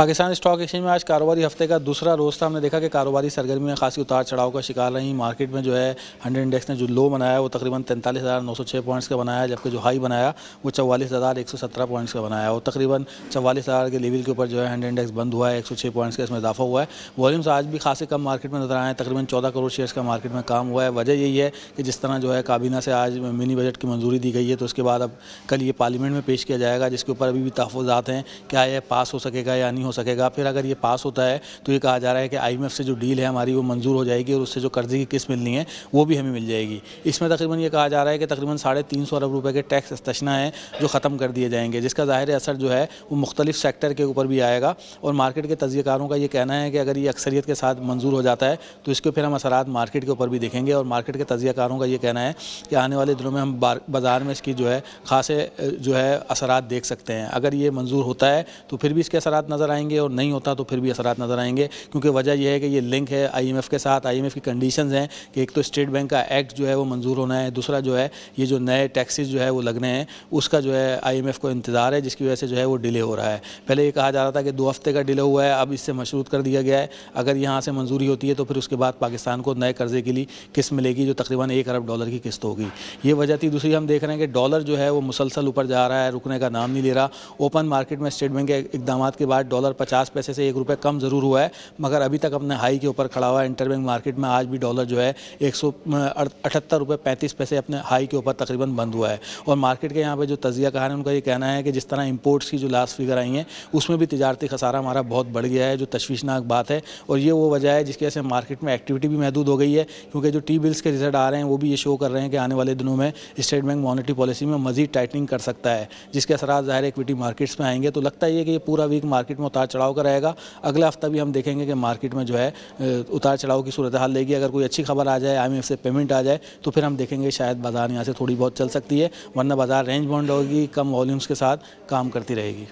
Pakistan stock exchange में आज कारोबारी हफ्ते का दूसरा रोज़ था। हमने देखा कि कारोबारी सरगर्मी में खासी उतार चढ़ाव का शिकार रही। मार्केट में जो है 100 इंडेक्स ने जो लो बनाया वो तकरीबन 43,906 पॉइंट्स का बनाया, जबकि जो हाई बनाया वो 44,117 पॉइंट्स का बनाया और तकरीबन 44,000 के लेवल के ऊपर जो है 100 इंडेक्स बंद हुआ है। 106 पॉइंट्स का इसमें इजाफा हुआ है। वॉल्यूम्स आज भी खासे कम मार्केट में नजर आए हैं। तकरीबन 14 करोड़ शेयर्स का मार्केट में काम हुआ है। वजह यही है कि जिस तरह जो है काबीना से आज मिनी बजट की मंजूरी दी गई है, तो उसके बाद अब कल ये पार्लियामेंट में पेश किया जाएगा, जिसके ऊपर अभी भी तहफ़्फ़ुज़ात हैं क्या यह पास हो सकेगा या नहीं हो सकेगा। फिर अगर ये पास होता है तो ये कहा जा रहा है कि IMF से जो डील है हमारी वो मंजूर हो जाएगी और उससे जो कर्जे की किस्त मिलनी है वो भी हमें मिल जाएगी। इसमें तकरीबन ये कहा जा रहा है कि तकरीबन 350 अरब रुपए के टैक्स इस्तेशना है जो ख़त्म कर दिए जाएंगे, जिसका ज़ाहिर असर जो है वो मुख्तलिफ सेक्टर के ऊपर भी आएगा। और मार्केट के तज्ज़ियाकारों का ये कहना है कि अगर ये अक्सरियत के साथ मंजूर हो जाता है तो इसके फिर हम असरात मार्केट के ऊपर भी देखेंगे। और मार्केट के तज्ज़ियाकारों का ये कहना है कि आने वाले दिनों में हम बाज़ार में इसकी जो है खासे जो है असरात देख सकते हैं। अगर ये मंजूर होता है तो फिर भी इसके असरात नज़र आएंगे और नहीं होता तो फिर भी असरात नज़र आएंगे, क्योंकि वजह यह है कि ये लिंक है IMF के साथ। IMF की कंडीशंस हैं कि एक तो स्टेट बैंक का एक्ट जो है वो मंजूर होना है, दूसरा जो है ये जो नए टैक्सेस जो है वो लगने हैं उसका जो है IMF को इंतज़ार है, जिसकी वजह से जो है वो डिले हो रहा है। पहले ये कहा जा रहा था कि 2 हफ्ते का डिले हुआ है, अब इससे मशरूत कर दिया गया है। अगर यहाँ से मंजूरी होती है तो फिर उसके बाद पाकिस्तान को नए कर्जे के लिए किस्त मिलेगी जो तकरीबन $1 अरब की किस्त होगी। ये वजह थी। दूसरी हम देख रहे हैं कि डॉलर जो है वो मुसलसल ऊपर जा रहा है, रुकने का नाम नहीं ले रहा। ओपन मार्केट में स्टेट बैंक के इकदाम के बाद डॉलर 50 पैसे से ₹1 कम ज़रूर हुआ है, मगर अभी तक अपने हाई के ऊपर खड़ा हुआ है। इंटरबैंक मार्केट में आज भी डॉलर जो है 178 रुपये 35 पैसे अपने हाई के ऊपर तकरीबन बंद हुआ है। और मार्केट के यहाँ पे जो तज्ज़ियाकार हैं उनका ये कहना है कि जिस तरह इंपोर्ट्स की जो लास्ट फिगर आई हैं उसमें भी तिजारती खसारा हमारा बहुत बढ़ गया है, जो तशवीशनाक बात है। और ये वो वजह है जिसकी वजह से मार्केट में एक्टिविटी भी महदूद हो गई है, क्योंकि जो T-बिल्स के रिजल्ट आ रहे हैं वो भी ये शो कर रहे हैं कि आने वाले दिनों में स्टेट बैंक मॉनेटरी पॉलिसी में मजीद टाइटनिंग कर सकता है, जिसके असरात ज़ाहिर इक्विटी मार्केट्स में आएंगे। तो लगता है कि ये पूरा वीक मार्केट में उतार चढ़ाव का रहेगा। अगला हफ्ता भी हम देखेंगे कि मार्केट में जो है उतार चढ़ाव की सूरत हाल लेगी। अगर कोई अच्छी खबर आ जाए, IMF से पेमेंट आ जाए, तो फिर हम देखेंगे शायद बाजार यहाँ से थोड़ी बहुत चल सकती है, वरना बाजार रेंज बाउंड होगी, कम वॉल्यूम्स के साथ काम करती रहेगी।